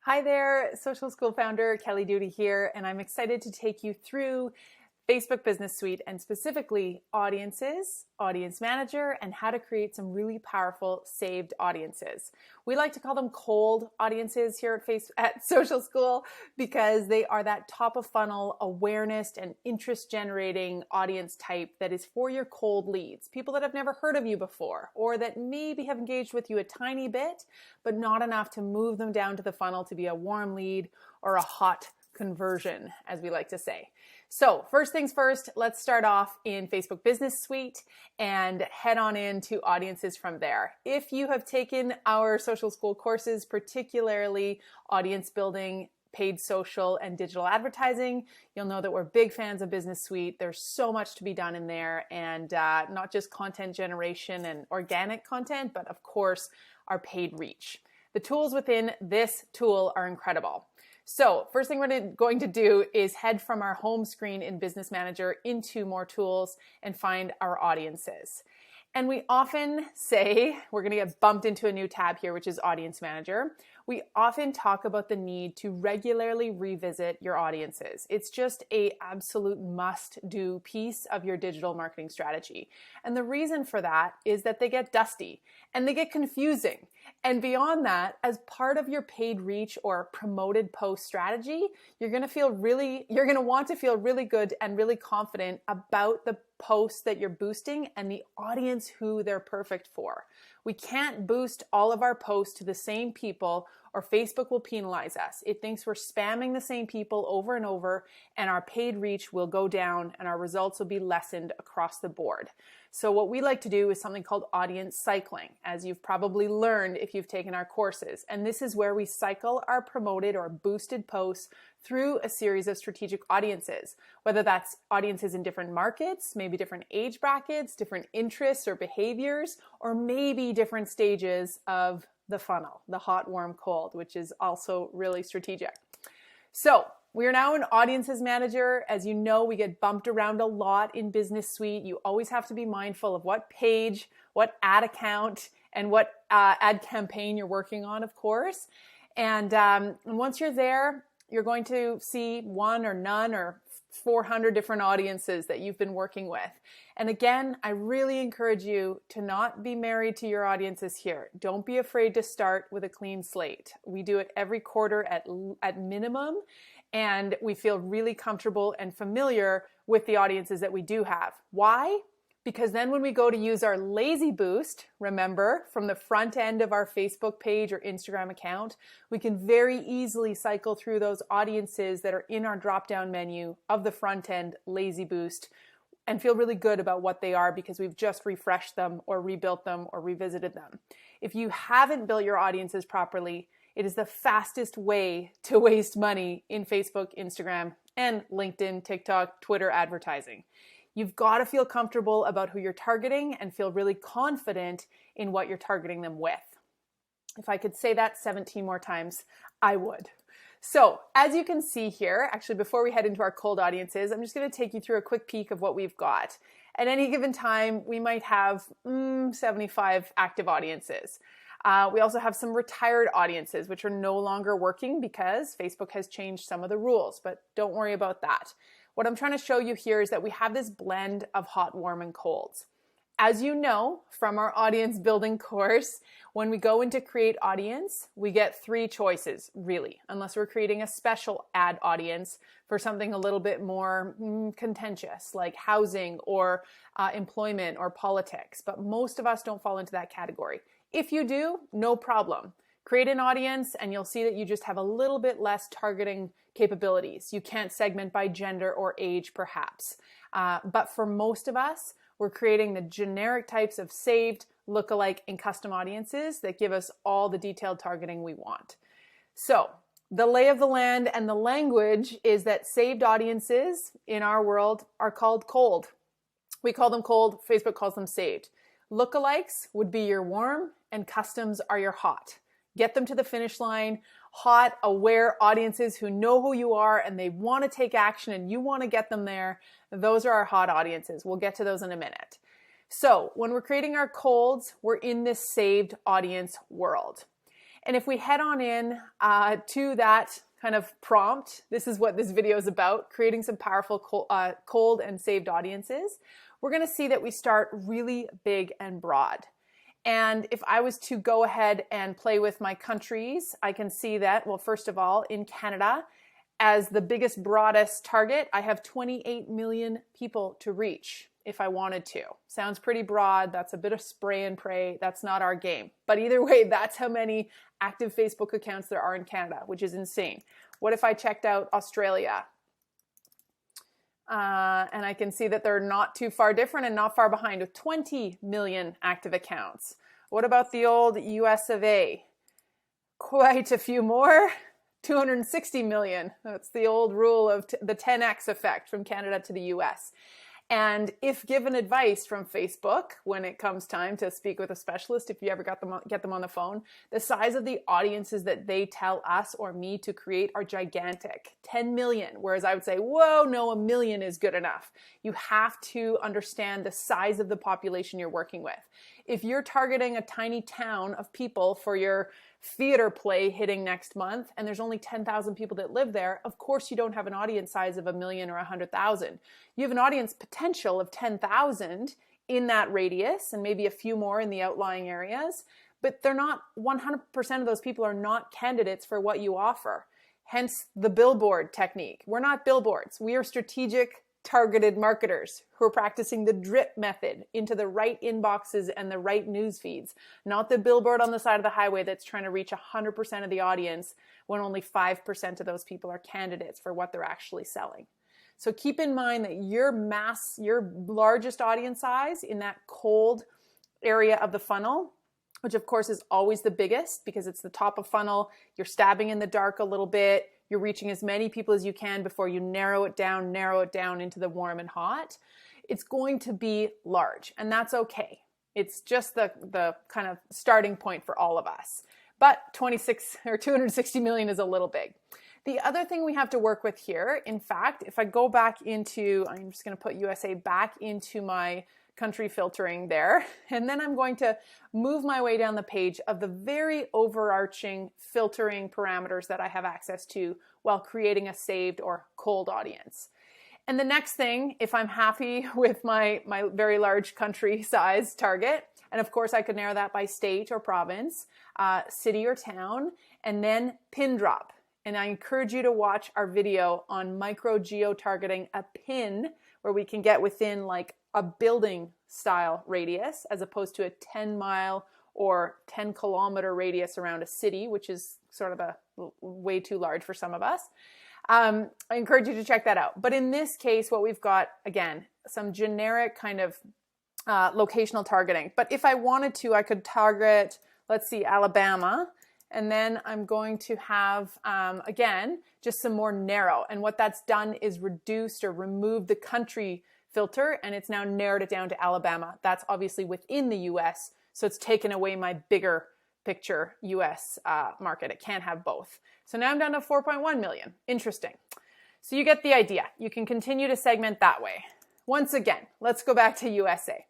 Hi there, Social School founder Kelly Doody here, and I'm excited to take you through Facebook Business Suite and specifically audiences, audience manager, and how to create some really powerful saved audiences. We like to call them cold audiences here at Social School because they are that top of funnel awareness and interest generating audience type that is for your cold leads, people that have never heard of you before or that maybe have engaged with you a tiny bit, but not enough to move them down to the funnel to be a warm lead or a hot conversion, as we like to say. So first things first, let's start off in Facebook Business Suite and head on into audiences from there. If you have taken our Social School courses, particularly audience building, paid social, and digital advertising, you'll know that we're big fans of Business Suite. There's so much to be done in there, and not just content generation and organic content, but of course, our paid reach. The tools within this tool are incredible. So first thing we're going to do is head from our home screen in Business Manager into more tools and find our audiences. And we often say, we're going to get bumped into a new tab here, which is Audience Manager. We often talk about the need to regularly revisit your audiences. It's just an absolute must-do piece of your digital marketing strategy. And the reason for that is that they get dusty and they get confusing. And beyond that, as part of your paid reach or promoted post strategy, you're going to want to feel really good and really confident about the posts that you're boosting and the audience who they're perfect for. We can't boost all of our posts to the same people or Facebook will penalize us. It thinks we're spamming the same people over and over, and our paid reach will go down and our results will be lessened across the board. So what we like to do is something called audience cycling, as you've probably learned if you've taken our courses. And this is where we cycle our promoted or boosted posts through a series of strategic audiences, whether that's audiences in different markets, maybe different age brackets, different interests or behaviors, or maybe different stages of the funnel, the hot, warm, cold, which is also really strategic. So we are now in Audiences Manager. As you know, we get bumped around a lot in Business Suite. You always have to be mindful of what page, what ad account, and what ad campaign you're working on, of course. And once you're there, you're going to see one or none or 400 different audiences that you've been working with. And again, I really encourage you to not be married to your audiences here. Don't be afraid to start with a clean slate. We do it every quarter at minimum, and we feel really comfortable and familiar with the audiences that we do have. Why? Because then when we go to use our lazy boost, remember, from the front end of our Facebook page or Instagram account, we can very easily cycle through those audiences that are in our drop-down menu of the front end lazy boost and feel really good about what they are because we've just refreshed them or rebuilt them or revisited them. If you haven't built your audiences properly, it is the fastest way to waste money in Facebook, Instagram, and LinkedIn, TikTok, Twitter advertising. You've got to feel comfortable about who you're targeting and feel really confident in what you're targeting them with. If I could say that 17 more times, I would. So as you can see here, actually before we head into our cold audiences, I'm just going to take you through a quick peek of what we've got. At any given time, we might have 75 active audiences. We also have some retired audiences, which are no longer working because Facebook has changed some of the rules, but don't worry about that. What I'm trying to show you here is that we have this blend of hot, warm, and colds. As you know from our audience building course, when we go into create audience, we get three choices, really, unless we're creating a special ad audience for something a little bit more contentious, like housing or employment or politics. But most of us don't fall into that category. If you do, no problem. Create an audience and you'll see that you just have a little bit less targeting capabilities. You can't segment by gender or age, perhaps. But for most of us, we're creating the generic types of saved, lookalike, and custom audiences that give us all the detailed targeting we want. So the lay of the land and the language is that saved audiences in our world are called cold. We call them cold, Facebook calls them saved. Lookalikes would be your warm and customs are your hot. Get them to the finish line. Hot, aware audiences who know who you are and they want to take action and you want to get them there. Those are our hot audiences. We'll get to those in a minute. So when we're creating our colds, we're in this saved audience world. And if we head on in to that kind of prompt, this is what this video is about, creating some powerful cold and saved audiences. We're going to see that we start really big and broad. And if I was to go ahead and play with my countries, I can see that, well, first of all, in Canada, as the biggest, broadest target, I have 28 million people to reach if I wanted to. Sounds pretty broad. That's a bit of spray and pray. That's not our game. But either way, that's how many active Facebook accounts there are in Canada, which is insane. What if I checked out Australia? And I can see that they're not too far different and not far behind with 20 million active accounts. What about the old US of A? Quite a few more. 260 million. That's the old rule of the 10x effect from Canada to the US. And if given advice from Facebook, when it comes time to speak with a specialist, if you ever get them on the phone, the size of the audiences that they tell us or me to create are gigantic. 10 million, whereas I would say, whoa, no, 1 million is good enough. You have to understand the size of the population you're working with. If you're targeting a tiny town of people for your theater play hitting next month, and there's only 10,000 people that live there, of course you don't have an audience size of 1 million or 100,000. You have an audience potential of 10,000 in that radius, and maybe a few more in the outlying areas, but they're not, 100% of those people are not candidates for what you offer. Hence the billboard technique. We're not billboards. We are strategic, targeted marketers who are practicing the drip method into the right inboxes and the right news feeds, not the billboard on the side of the highway that's trying to reach 100% of the audience when only 5% of those people are candidates for what they're actually selling. So keep in mind that your largest audience size in that cold area of the funnel, which of course is always the biggest because it's the top of funnel, you're stabbing in the dark a little bit, you're reaching as many people as you can before you narrow it down into the warm and hot. It's going to be large, and that's okay. It's just the kind of starting point for all of us. But 26 or 260 million is a little big. The other thing we have to work with here, in fact, if I go back into, I'm just going to put USA back into my country filtering there, and then I'm going to move my way down the page of the very overarching filtering parameters that I have access to while creating a saved or cold audience. And the next thing, if I'm happy with my very large country size target, and of course I could narrow that by state or province, city or town, and then pin drop. And I encourage you to watch our video on micro geo-targeting a pin where we can get within like a building style radius as opposed to a 10-mile or 10-kilometer radius around a city, which is sort of a way too large for some of us. I encourage you to check that out. But in this case, what we've got, again, some generic kind of locational targeting. But if I wanted to, I could target, let's see, Alabama. And then I'm going to have, again, just some more narrow. And what that's done is reduced or removed the country filter, and it's now narrowed it down to Alabama. That's obviously within the US, so it's taken away my bigger picture US market. It can't have both. So now I'm down to 4.1 million. Interesting. So you get the idea. You can continue to segment that way. Once again, let's go back to USA.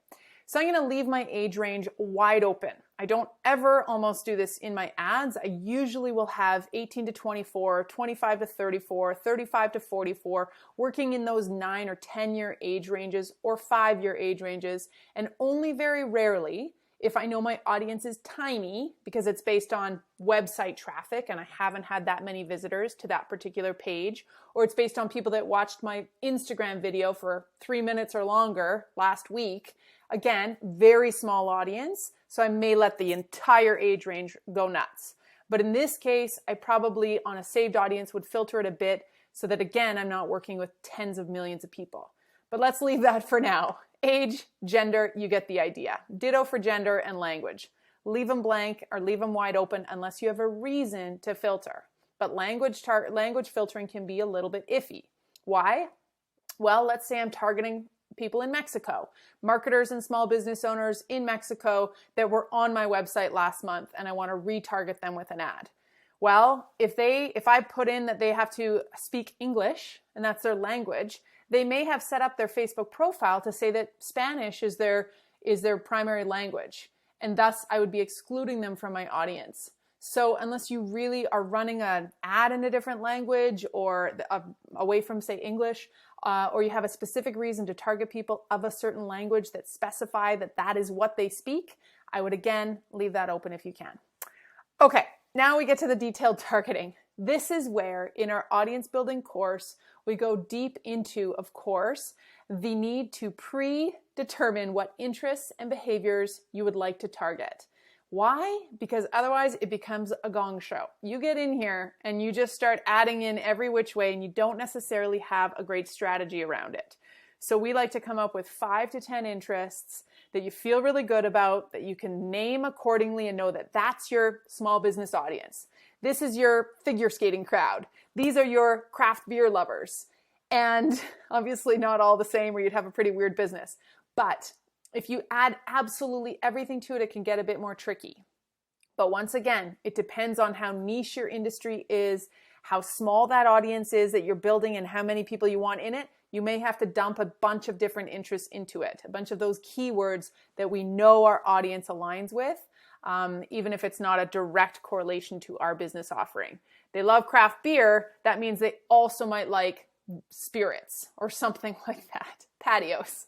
So I'm going to leave my age range wide open. I don't ever almost do this in my ads. I usually will have 18 to 24, 25 to 34, 35 to 44, working in those 9 or 10-year age ranges or 5-year age ranges. And only very rarely, if I know my audience is tiny because it's based on website traffic and I haven't had that many visitors to that particular page, or it's based on people that watched my Instagram video for 3 minutes or longer last week. Again, very small audience, so I may let the entire age range go nuts. But in this case, I probably, on a saved audience, would filter it a bit so that, again, I'm not working with tens of millions of people. But let's leave that for now. Age, gender, you get the idea. Ditto for gender and language. Leave them blank or leave them wide open unless you have a reason to filter. But language filtering can be a little bit iffy. Why? Well, let's say I'm targeting people in Mexico, marketers and small business owners in Mexico that were on my website last month, and I want to retarget them with an ad. Well, if I put in that they have to speak English and that's their language, they may have set up their Facebook profile to say that Spanish is their primary language, and thus I would be excluding them from my audience. So unless you really are running an ad in a different language or away from, say, English, or you have a specific reason to target people of a certain language that specify that that is what they speak, I would again leave that open if you can. Okay, now we get to the detailed targeting. This is where in our audience building course, we go deep into, of course, the need to predetermine what interests and behaviors you would like to target. Why? Because otherwise it becomes a gong show. You get in here and you just start adding in every which way and you don't necessarily have a great strategy around it. So we like to come up with 5 to 10 interests that you feel really good about, that you can name accordingly and know that that's your small business audience. This is your figure skating crowd. These are your craft beer lovers. And obviously not all the same or you'd have a pretty weird business. But if you add absolutely everything to it, it can get a bit more tricky. But once again, it depends on how niche your industry is, how small that audience is that you're building and how many people you want in it. You may have to dump a bunch of different interests into it, a bunch of those keywords that we know our audience aligns with, even if it's not a direct correlation to our business offering. They love craft beer. That means they also might like spirits or something like that, patios.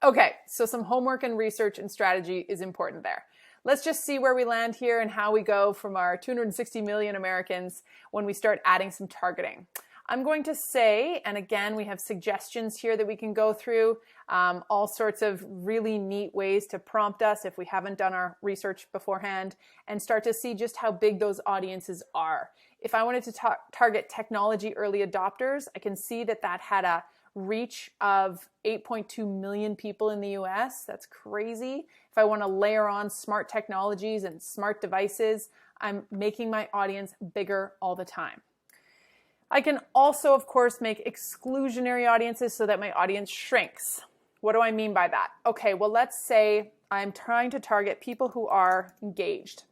Okay, so some homework and research and strategy is important there. Let's just see where we land here and how we go from our 260 million Americans when we start adding some targeting. I'm going to say, and again, we have suggestions here that we can go through, all sorts of really neat ways to prompt us if we haven't done our research beforehand and start to see just how big those audiences are. If I wanted to target technology early adopters, I can see that that had a reach of 8.2 million people in the US. That's crazy. If I want to layer on smart technologies and smart devices, I'm making my audience bigger all the time. I can also, of course, make exclusionary audiences so that my audience shrinks. What do I mean by that? Okay, well, let's say I'm trying to target people who are engaged.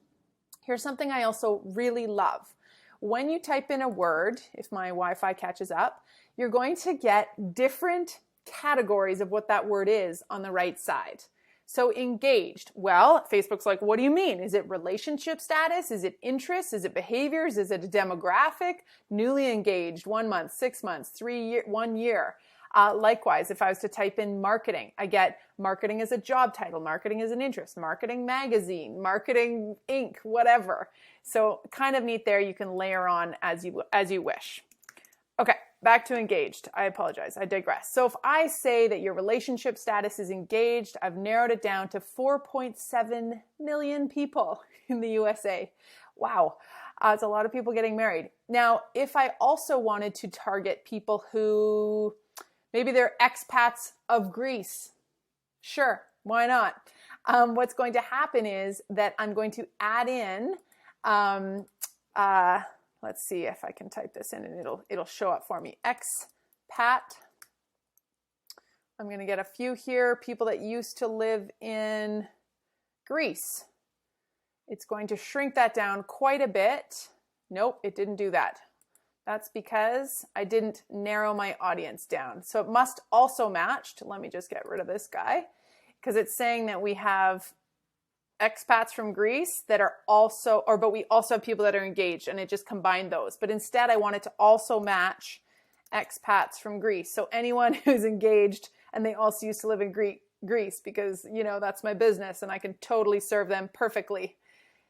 Here's something I also really love. When you type in a word, if my Wi-Fi catches up, you're going to get different categories of what that word is on the right side. So engaged, well, Facebook's like, what do you mean? Is it relationship status? Is it interests? Is it behaviors? Is it a demographic? Newly engaged, 1 month, 6 months, 3 year, 1 year. Likewise, if I was to type in marketing, I get marketing as a job title, marketing as an interest, marketing magazine, marketing Inc., whatever. So kind of neat there. You can layer on as you wish. Okay, back to engaged. I apologize. I digress. So if I say that your relationship status is engaged, I've narrowed it down to 4.7 million people in the USA. Wow. It's a lot of people getting married. Now, if I also wanted to target people who maybe they're expats of Greece, sure, why not? What's going to happen is that I'm going to add in, let's see if I can type this in and it'll show up for me. Expat. I'm going to get a few here. People that used to live in Greece. It's going to shrink that down quite a bit. Nope, it didn't do that. That's because I didn't narrow my audience down. So it must also match. Let me just get rid of this guy because it's saying that we have expats from Greece that are also, but we also have people that are engaged, and it just combined those. But instead, I wanted to also match expats from Greece. So anyone who's engaged and they also used to live in Greece because, you know, that's my business and I can totally serve them perfectly.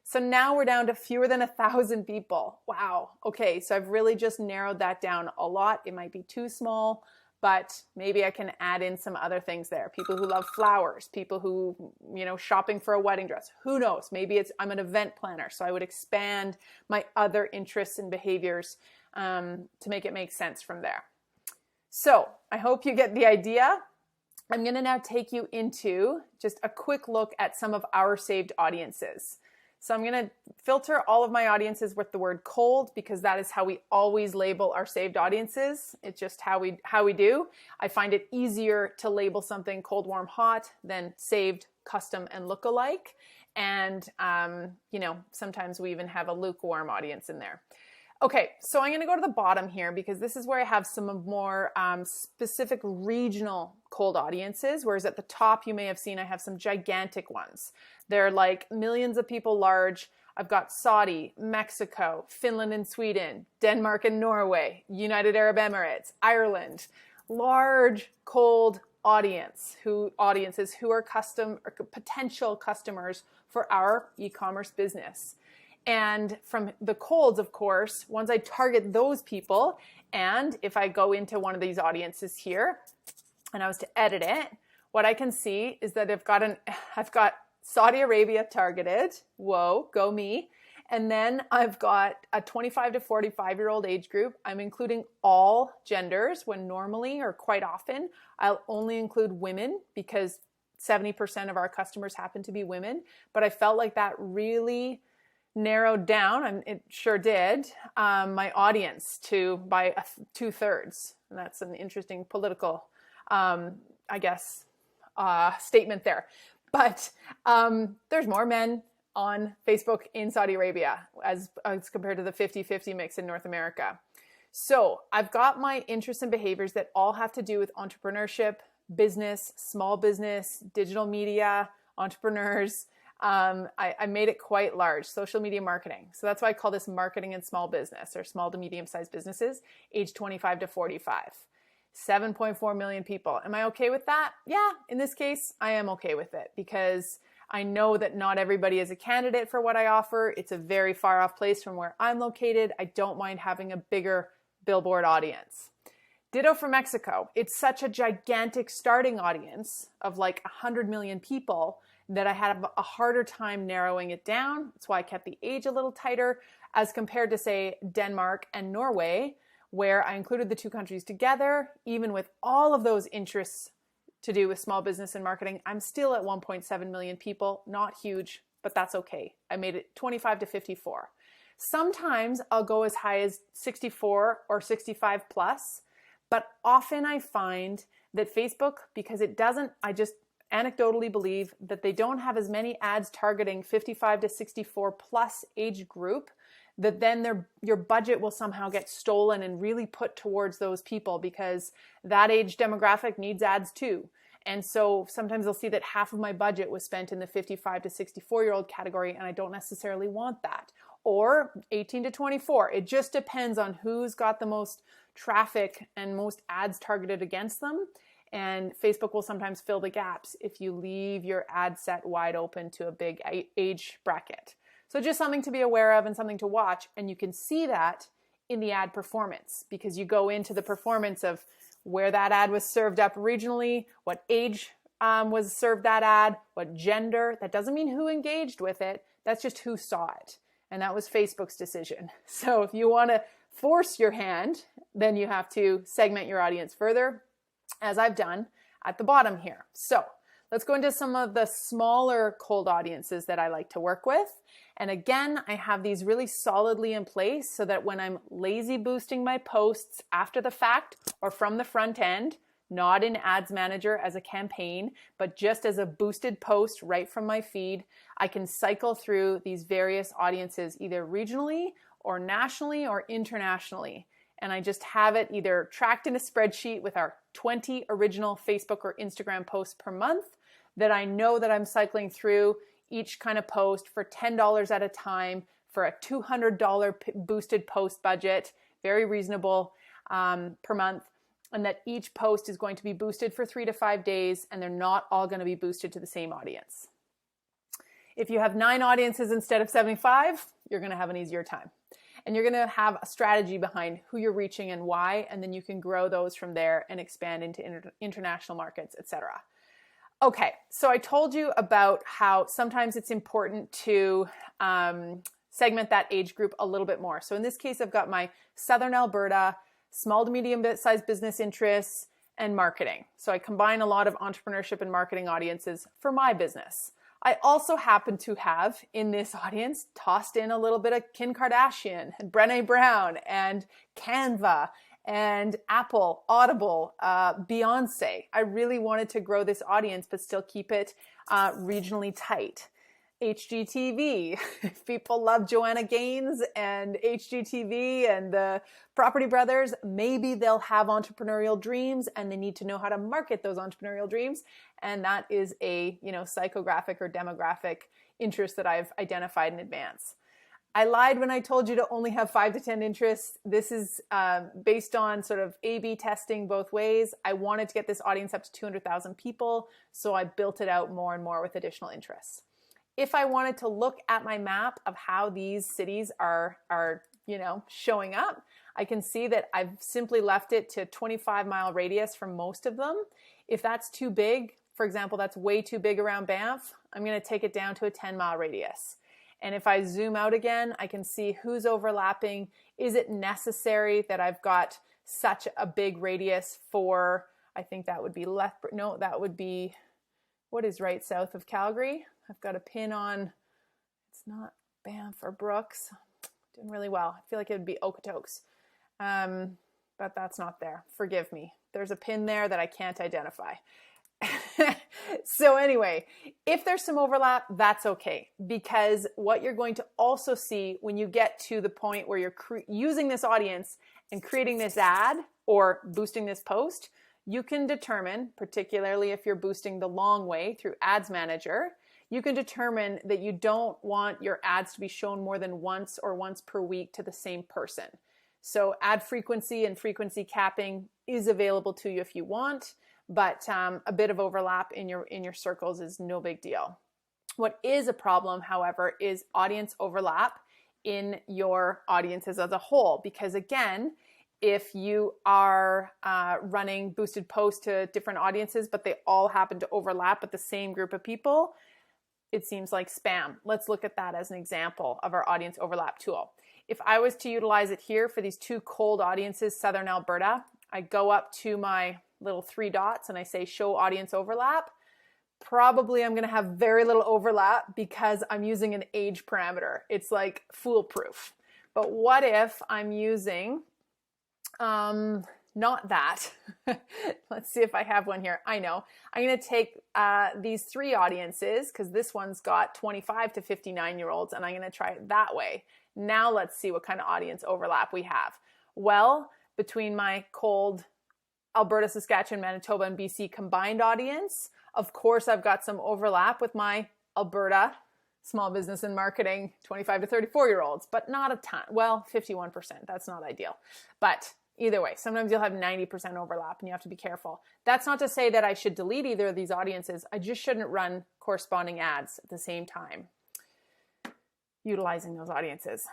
So now we're down to fewer than 1,000 people. Wow. Okay, so I've really just narrowed that down a lot. It might be too small, but maybe I can add in some other things there. People who love flowers, people who, you know, shopping for a wedding dress. Who knows? Maybe I'm an event planner, so I would expand my other interests and behaviors to make it make sense from there. So I hope you get the idea. I'm going to now take you into just a quick look at some of our saved audiences. So I'm going to filter all of my audiences with the word cold because that is how we always label our saved audiences. It's just how we do. I find it easier to label something cold, warm, hot than saved, custom, and lookalike. And, you know, sometimes we even have a lukewarm audience in there. Okay, so I'm going to go to the bottom here because this is where I have some more specific regional cold audiences, whereas at the top you may have seen I have some gigantic ones. They're like millions of people large. I've got Saudi, Mexico, Finland and Sweden, Denmark and Norway, United Arab Emirates, Ireland, large cold audiences who are potential customers for our e-commerce business. And from the colds, of course, once I target those people, and if I go into one of these audiences here and I was to edit it, what I can see is that I've got Saudi Arabia targeted. Whoa, go me. And then I've got a 25 to 45-year-old age group. I'm including all genders when normally or quite often I'll only include women because 70% of our customers happen to be women. But I felt like that really narrowed down, and it sure did, my audience by 2/3. And that's an interesting political, statement there. But there's more men on Facebook in Saudi Arabia as compared to the 50-50 mix in North America. So I've got my interests and behaviors that all have to do with entrepreneurship, business, small business, digital media, entrepreneurs. I made it quite large, social media marketing. So that's why I call this marketing and small business, or small to medium-sized businesses, age 25 to 45. 7.4 million people. Am I okay with that? Yeah, in this case, I am okay with it because I know that not everybody is a candidate for what I offer. It's a very far off place from where I'm located. I don't mind having a bigger billboard audience. Ditto for Mexico. It's such a gigantic starting audience of like 100 million people that I had a harder time narrowing it down. That's why I kept the age a little tighter as compared to, say, Denmark and Norway, where I included the two countries together. Even with all of those interests to do with small business and marketing, I'm still at 1.7 million people. Not huge, but that's okay. I made it 25 to 54. Sometimes I'll go as high as 64 or 65 plus, but often I find that Facebook, because I just anecdotally believe that they don't have as many ads targeting 55 to 64 plus age group, that then your budget will somehow get stolen and really put towards those people because that age demographic needs ads too. And so sometimes I'll see that half of my budget was spent in the 55 to 64-year-old category, and I don't necessarily want that. Or 18 to 24. It just depends on who's got the most traffic and most ads targeted against them. And Facebook will sometimes fill the gaps if you leave your ad set wide open to a big age bracket. So just something to be aware of and something to watch. And you can see that in the ad performance because you go into the performance of where that ad was served up regionally, what age was served that ad, what gender. That doesn't mean who engaged with it. That's just who saw it. And that was Facebook's decision. So if you want to force your hand, then you have to segment your audience further, as I've done at the bottom here. So let's go into some of the smaller cold audiences that I like to work with. And again, I have these really solidly in place so that when I'm lazy boosting my posts after the fact or from the front end, not in Ads Manager as a campaign, but just as a boosted post right from my feed, I can cycle through these various audiences either regionally or nationally or internationally. And I just have it either tracked in a spreadsheet with our 20 original Facebook or Instagram posts per month that I know that I'm cycling through each kind of post for $10 at a time for a $200 boosted post budget, very reasonable per month, and that each post is going to be boosted for 3 to 5 days, and they're not all going to be boosted to the same audience. If you have 9 audiences instead of 75, you're going to have an easier time. And you're going to have a strategy behind who you're reaching and why, and then you can grow those from there and expand into international markets, etc. Okay, so I told you about how sometimes it's important to segment that age group a little bit more. So in this case, I've got my Southern Alberta, small to medium-sized business interests, and marketing. So I combine a lot of entrepreneurship and marketing audiences for my business. I also happen to have in this audience tossed in a little bit of Kim Kardashian and Brené Brown and Canva and Apple, Audible, Beyonce. I really wanted to grow this audience, but still keep it regionally tight. HGTV. If people love Joanna Gaines and HGTV and the Property Brothers, maybe they'll have entrepreneurial dreams and they need to know how to market those entrepreneurial dreams. And that is a, psychographic or demographic interest that I've identified in advance. I lied when I told you to only have 5 to 10 interests. This is based on sort of A/B testing both ways. I wanted to get this audience up to 200,000 people, so I built it out more and more with additional interests. If I wanted to look at my map of how these cities are showing up, I can see that I've simply left it to 25-mile radius for most of them. If that's too big, for example, that's way too big around Banff, I'm going to take it down to a 10-mile radius. And if I zoom out again, I can see who's overlapping. Is it necessary that I've got such a big radius for, I think that would be no, that would be, what is right south of Calgary? I've got a pin on, it's not Banff or Brooks. Doing really well. I feel like it would be Okotoks, but that's not there. Forgive me. There's a pin there that I can't identify. So anyway, if there's some overlap, that's okay, because what you're going to also see when you get to the point where you're using this audience and creating this ad or boosting this post, you can determine, particularly if you're boosting the long way through Ads Manager, you can determine that you don't want your ads to be shown more than once or once per week to the same person. So ad frequency and frequency capping is available to you if you want, but a bit of overlap in your circles is no big deal. What is a problem, however, is audience overlap in your audiences as a whole, because again, if you are running boosted posts to different audiences, but they all happen to overlap with the same group of people, it seems like spam. Let's look at that as an example of our audience overlap tool. If I was to utilize it here for these 2 cold audiences, Southern Alberta, I go up to my little 3 dots and I say show audience overlap. Probably I'm going to have very little overlap because I'm using an age parameter. It's like foolproof. But what if I'm using not that? Let's see if I have one here. I know. I'm going to take these 3 audiences, because this one's got 25 to 59-year-olds, and I'm going to try it that way. Now let's see what kind of audience overlap we have. Well, between my cold Alberta, Saskatchewan, Manitoba, and BC combined audience, of course I've got some overlap with my Alberta small business and marketing 25 to 34-year-olds, but not a ton. Well, 51%. That's not ideal. But either way, sometimes you'll have 90% overlap and you have to be careful. That's not to say that I should delete either of these audiences. I just shouldn't run corresponding ads at the same time, utilizing those audiences.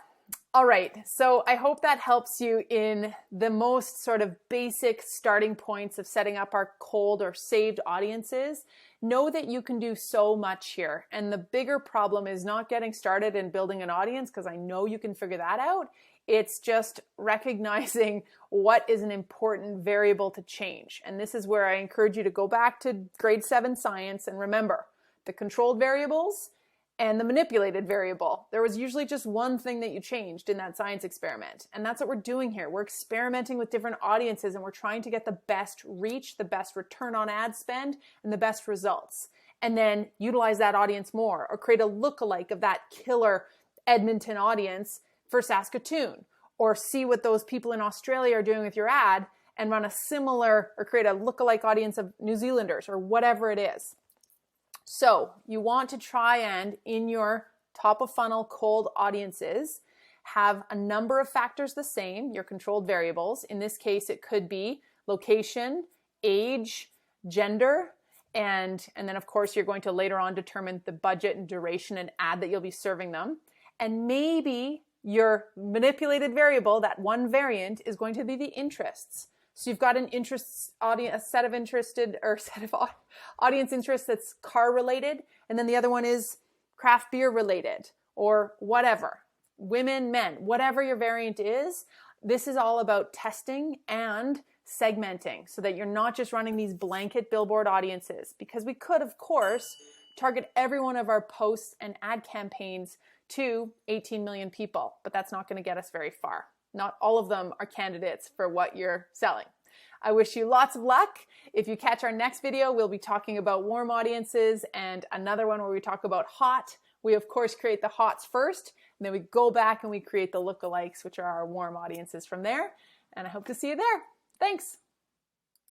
All right, so I hope that helps you in the most sort of basic starting points of setting up our cold or saved audiences. Know that you can do so much here. And the bigger problem is not getting started and building an audience, because I know you can figure that out. It's just recognizing what is an important variable to change. And this is where I encourage you to go back to grade 7 science and remember the controlled variables and the manipulated variable. There was usually just one thing that you changed in that science experiment. And that's what we're doing here. We're experimenting with different audiences and we're trying to get the best reach, the best return on ad spend, and the best results. And then utilize that audience more, or create a lookalike of that killer Edmonton audience for Saskatoon, or see what those people in Australia are doing with your ad and run a similar, or create a lookalike audience of New Zealanders, or whatever it is. So you want to try and, in your top of funnel cold audiences, have a number of factors the same, your controlled variables. In this case, it could be location, age, gender, and then of course you're going to later on determine the budget and duration and ad that you'll be serving them. And maybe your manipulated variable, that one variant, is going to be the interests. So you've got an interests audience, a set of audience interests that's car related, and then the other one is craft beer related, or whatever. Women, men, whatever your variant is. This is all about testing and segmenting so that you're not just running these blanket billboard audiences, because we could, of course, target every one of our posts and ad campaigns to 18 million people, but that's not going to get us very far. Not all of them are candidates for what you're selling. I wish you lots of luck. If you catch our next video, we'll be talking about warm audiences and another one where we talk about hot. We, of course, create the hots first, and then we go back and we create the lookalikes, which are our warm audiences from there. And I hope to see you there. Thanks.